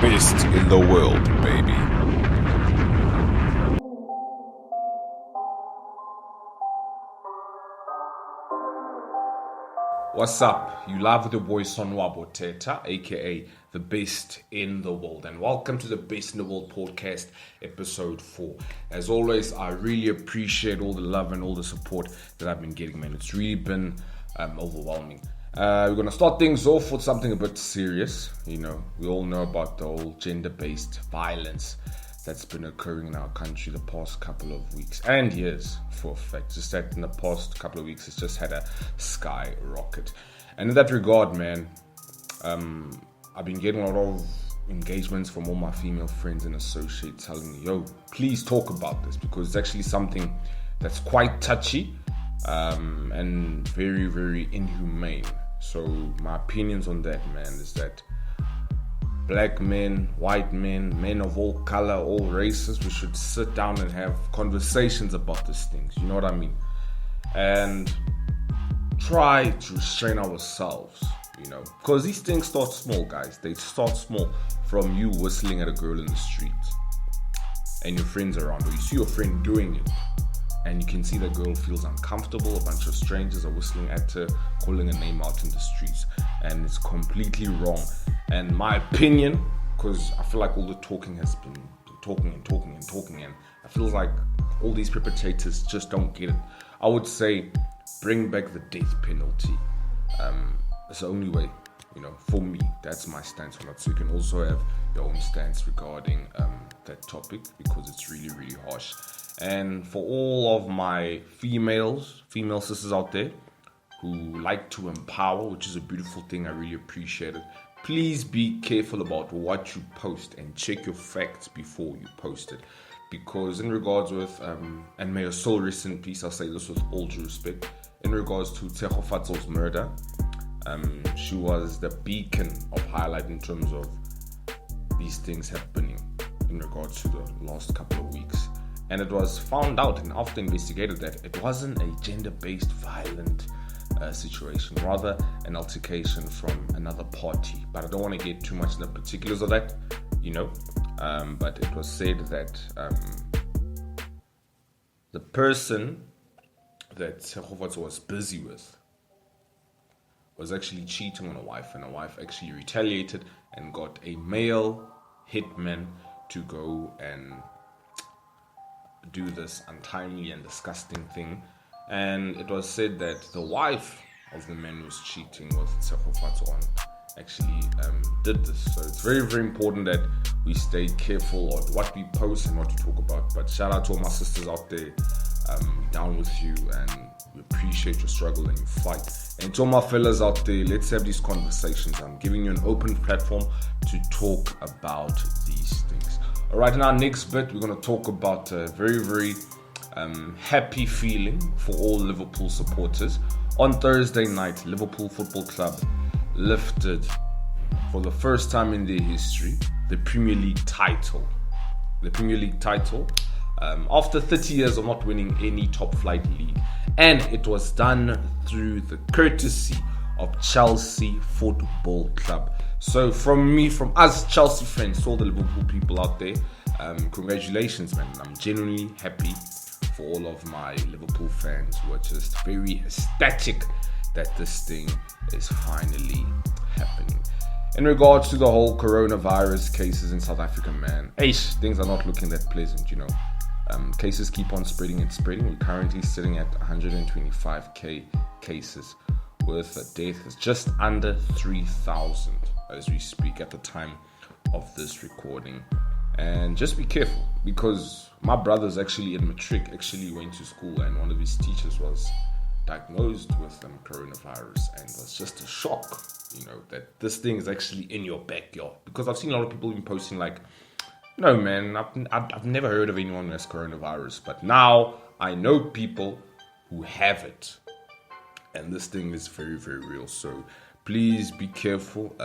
best in the world, baby. What's up? You live with your boy Sonwabo Teta, aka the best in the world, and welcome to the Best in the World podcast, episode 4. As always, I really appreciate all the love and all the support that I've been getting, man. It's really been overwhelming. We're gonna start things off with something a bit serious. You know, we all know about the whole gender-based violence that's been occurring in our country the past couple of weeks and years, for a fact. Just that in the past couple of weeks, it's just had a skyrocket. And in that regard, man, I've been getting a lot of engagements from all my female friends and associates telling me, yo, please talk about this, because it's actually something that's quite touchy and very, very inhumane. So my opinions on that, man, is that black men, white men, men of all color, all races, we should sit down and have conversations about these things, you know what I mean? And try to restrain ourselves, you know, because these things start small, guys. They start small from you whistling at a girl in the street and your friends around, or you see your friend doing it and you can see the girl feels uncomfortable. A bunch of strangers are whistling at her, calling her name out in the streets, and it's completely wrong. And my opinion, because I feel like all the talking has been talking, and I feel like all these perpetrators just don't get it. I would say bring back the death penalty. It's the only way, you know, for me. That's my stance on it. So you can also have your own stance regarding that topic, because it's really, really harsh. And for all of my female sisters out there who like to empower, which is a beautiful thing, I really appreciate it. Please be careful about what you post and check your facts before you post it. Because in regards with, and may her soul rest in peace, I'll say this with all due respect, in regards to Tshegofatso's murder, she was the beacon of highlight in terms of these things happening in regards to the last couple of weeks. And it was found out and after investigated that it wasn't a gender-based violent situation, rather an altercation from another party. But I don't want to get too much in the particulars of that, you know. But it was said that the person that Tshegofatso was busy with was actually cheating on a wife, and a wife actually retaliated and got a male hitman to go and do this untimely and disgusting thing. And it was said that the wife of the man who was cheating with Tshegofatso on actually did this. So it's very, very important that we stay careful on what we post and what we talk about. But shout out to all my sisters out there. Down with you, and we appreciate your struggle and your fight. And to all my fellas out there, let's have these conversations. I'm giving you an open platform to talk about these things. All right, in our next bit, we're going to talk about a very, very happy feeling for all Liverpool supporters. On Thursday night, Liverpool Football Club lifted, for the first time in their history, the Premier League title. After 30 years of not winning any top flight league. And it was done through the courtesy of Chelsea Football Club. So from us Chelsea fans, to all the Liverpool people out there, congratulations, man. I'm genuinely happy for all of my Liverpool fans who are just very ecstatic that this thing is finally happening. In regards to the whole coronavirus cases in South Africa, man, things are not looking that pleasant, you know. Cases keep on spreading. We're currently sitting at 125k cases, with deaths just under 3,000 as we speak at the time of this recording. And just be careful, because my brother's actually in matric, actually went to school, and one of his teachers was diagnosed with coronavirus, and was just a shock, you know, that this thing is actually in your backyard. Because I've seen a lot of people been posting like, no, man, I've never heard of anyone who has coronavirus, but now I know people who have it, and this thing is very, very real. So please be careful,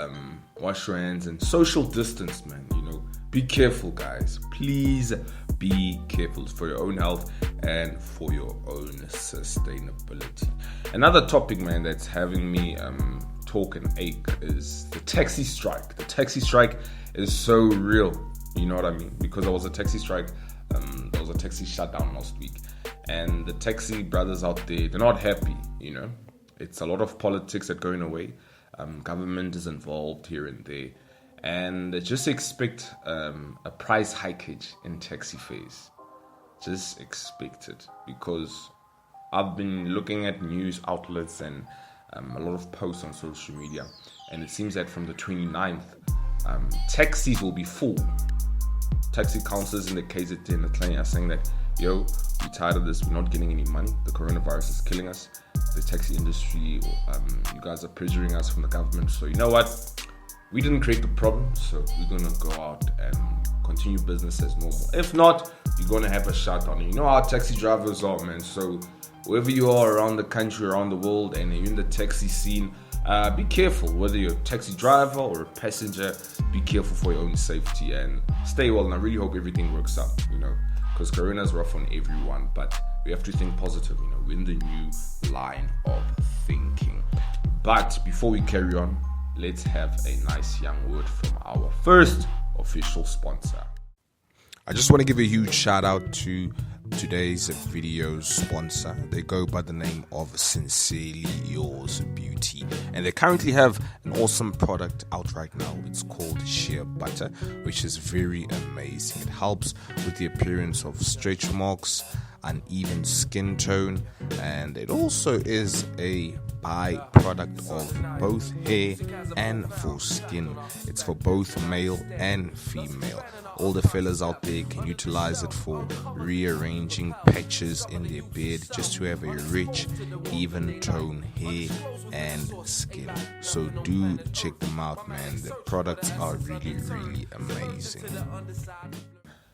wash your hands and social distance, man, you know. Be careful, guys. Please be careful for your own health and for your own sustainability. Another topic, man, that's having me talk and ache is the taxi strike. The taxi strike is so real, you know what I mean? Because there was a taxi strike, there was a taxi shutdown last week, and the taxi brothers out there, they're not happy, you know? It's a lot of politics that going away. Government is involved here and there, and just expect a price hikeage in taxi fares. Just expect it, because I've been looking at news outlets and a lot of posts on social media, and it seems that from the 29th, taxis will be full. Taxi councillors in the KZN are saying that, yo, we're tired of this, we're not getting any money, the coronavirus is killing us, the taxi industry, you guys are pressuring us from the government, so you know what, we didn't create the problem, so we're gonna go out and continue business as normal. If not, you're gonna have a shutdown. And you know how taxi drivers are, man. So wherever you are around the country, around the world, and you're in the taxi scene, be careful. Whether you're a taxi driver or a passenger, be careful for your own safety and stay well. And I really hope everything works out, you know, because Corona's rough on everyone, but we have to think positive, you know. We're in the new line of thinking. But before we carry on, let's have a nice young word from our first official sponsor. I just want to give a huge shout out to today's video sponsor. They go by the name of Sincerely Yours Beauty, and they currently have an awesome product out right now. It's called Shea Butter, which is very amazing. It helps with the appearance of stretch marks, uneven skin tone, and it also is a byproduct of both hair and for skin. It's for both male and female. All the fellas out there can utilize it for rearranging patches in their beard, just to have a rich, even tone hair and skin. So do check them out, man. The products are really, really amazing.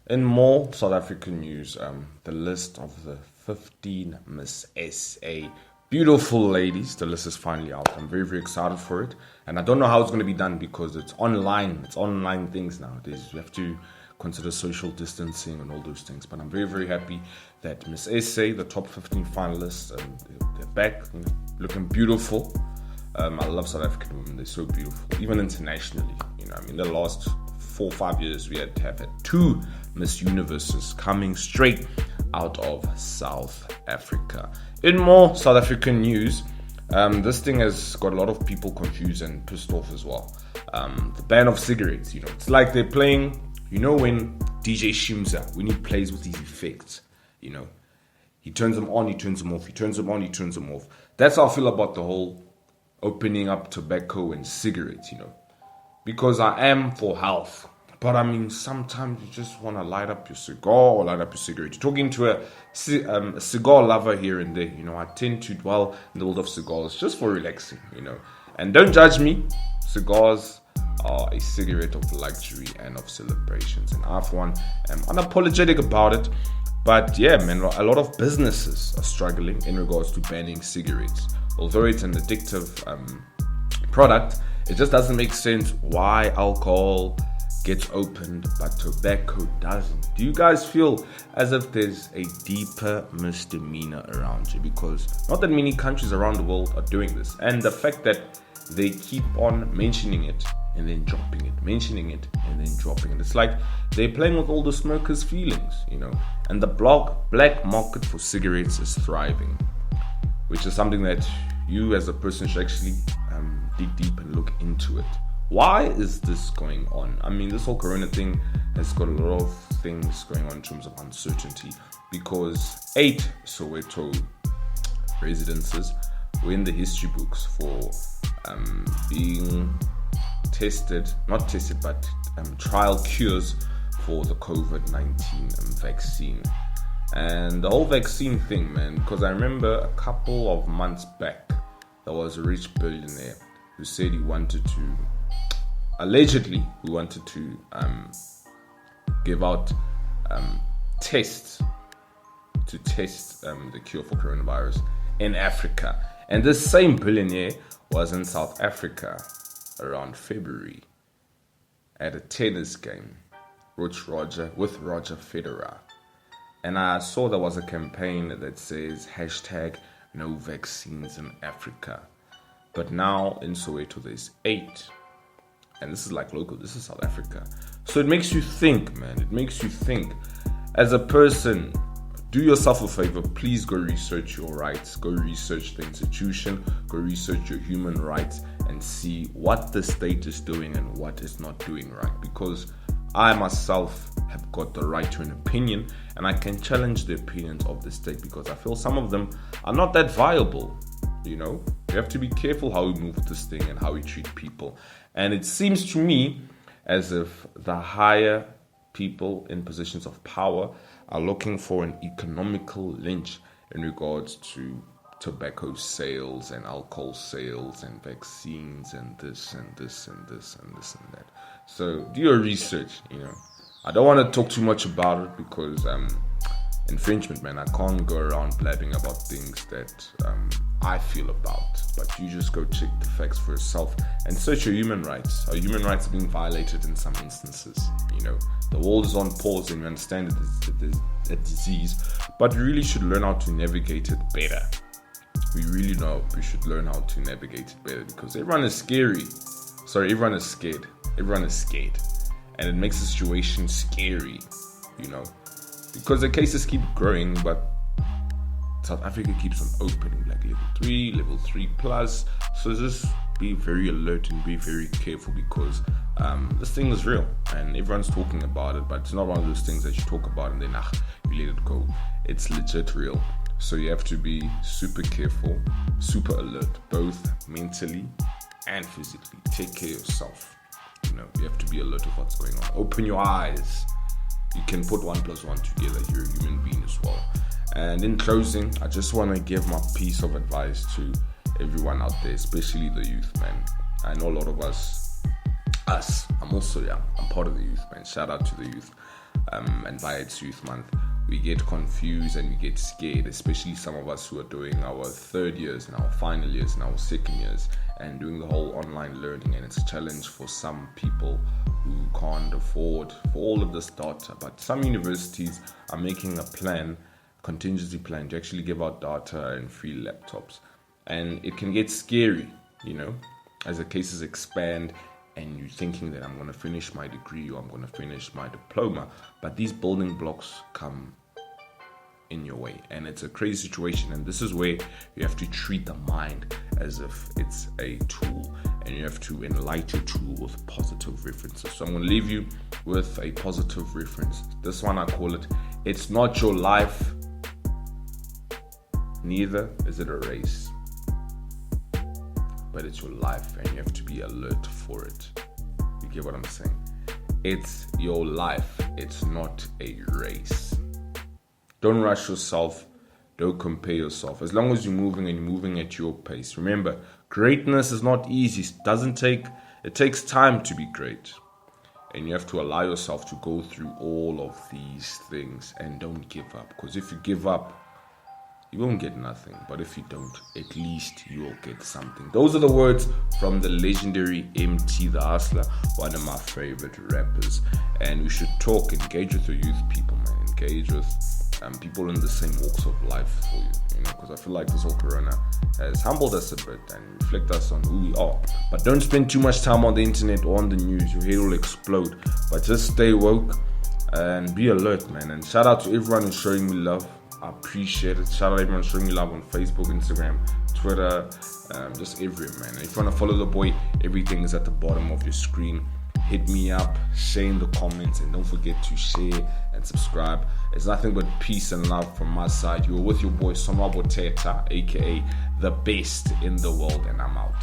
In more South African news, the list of the 15 Miss SA beautiful ladies, the list is finally out. I'm very, very excited for it. And I don't know how it's going to be done because it's online. It's online things nowadays. You have to consider social distancing and all those things. But I'm very, very happy that Miss SA, the top 15 finalists, they're back, you know, looking beautiful. I love South African women. They're so beautiful, even internationally. You know, I mean, the last 4 or 5 years, we have had 2 Miss Universes coming straight out of South Africa. In more South African news, this thing has got a lot of people confused and pissed off as well. The ban of cigarettes, you know, it's like they're playing, you know, when DJ Shimza, when he plays with these effects, you know, he turns them on, he turns them off, he turns them on, he turns them off. That's how I feel about the whole opening up tobacco and cigarettes, you know, because I am for health. But I mean, sometimes you just want to light up your cigar or light up your cigarette. You're talking to a cigar lover here and there. You know, I tend to dwell in the world of cigars just for relaxing, you know. And don't judge me. Cigars are a cigarette of luxury and of celebrations. And I, for one, am unapologetic about it. But yeah, man, a lot of businesses are struggling in regards to banning cigarettes. Although it's an addictive product, it just doesn't make sense why alcohol gets opened but tobacco doesn't. Do you guys feel as if there's a deeper misdemeanor around you? Because not that many countries around the world are doing this, and the fact that they keep on mentioning it and then dropping it, mentioning it and then dropping it, it's like they're playing with all the smokers' feelings, you know. And the black market for cigarettes is thriving, which is something that you as a person should actually dig deep and look into it. Why is this going on? I mean, this whole corona thing has got a lot of things going on in terms of uncertainty, because 8 Soweto residences were in the history books for being trial cures for the Covid-19 vaccine. And the whole vaccine thing, man, because I remember a couple of months back, there was a rich billionaire who said he wanted to give out tests to test the cure for coronavirus in Africa. And this same billionaire was in South Africa around February at a tennis game with Roger Federer. And I saw there was a campaign that says #No vaccines in Africa. But now in Soweto, there's 8. And this is like local, this is South Africa. So it makes you think, man. It makes you think. As a person, do yourself a favor. Please go research your rights. Go research the institution. Go research your human rights and see what the state is doing and what is not doing right. Because I myself have got the right to an opinion, and I can challenge the opinions of the state because I feel some of them are not that viable. You know, we have to be careful how we move with this thing and how we treat people. And it seems to me as if the higher people in positions of power are looking for an economical lynch in regards to tobacco sales and alcohol sales and vaccines and this and this and this and this and that. So do your research, you know. I don't want to talk too much about it because infringement, man. I can't go around blabbing about things that I feel about. But you just go check the facts for yourself and search your human rights. Our human rights are being violated in some instances. You know, the world is on pause and we understand that there's a disease, but we really should learn how to navigate it better. We really know we should learn how to navigate it better because everyone is scary. Everyone is scared. Everyone is scared. And it makes the situation scary, you know, because the cases keep growing, but South Africa keeps on opening, like level 3 plus. So just be very alert and be very careful because this thing is real and everyone's talking about it, but it's not one of those things that you talk about and then you let it go. It's legit real. So you have to be super careful, super alert, both mentally and physically. Take care of yourself. You know, you have to be alert of what's going on. Open your eyes. You can put 1 + 1 together. You're a human being as well. And in closing, I just want to give my piece of advice to everyone out there, especially the youth, man. I know a lot of us, I'm also young. I'm part of the youth, man. Shout out to the youth. And via its Youth Month, we get confused and we get scared, especially some of us who are doing our 3rd years and our final years and our 2nd years and doing the whole online learning. And it's a challenge for some people who can't afford for all of this data. But some universities are making a contingency plan to actually give out data and free laptops. And it can get scary, you know, as the cases expand and you're thinking that I'm going to finish my degree or I'm going to finish my diploma. But these building blocks come in your way and it's a crazy situation, and this is where you have to treat the mind as if it's a tool and you have to enlighten your tool with positive references. So I'm going to leave you with a positive reference. This one I call it, it's not your life, neither is it a race, but it's your life and you have to be alert for it. You get what I'm saying? It's your life, it's not a race. Don't rush yourself. Don't compare yourself. As long as you're moving and you're moving at your pace. Remember, greatness is not easy. It takes time to be great. And you have to allow yourself to go through all of these things and don't give up. Because if you give up, you won't get nothing. But if you don't, at least you will get something. Those are the words from the legendary MT the Hustler, one of my favorite rappers. And we should talk, engage with your youth people, man. Engage with people in the same walks of life for you know, because I feel like this whole corona has humbled us a bit and reflect us on who we are. But don't spend too much time on the internet or on the news. Your head will explode. But just stay woke and be alert, man. And shout out to everyone who's showing me love. I appreciate it. Shout out to everyone showing me love on Facebook, Instagram, Twitter, just everywhere, man. And if you want to follow the boy, everything is at the bottom of your screen. Hit me up, share in the comments, and don't forget to share and subscribe. It's nothing but peace and love from my side. You were with your boy Soweto, aka the best in the world, and I'm out.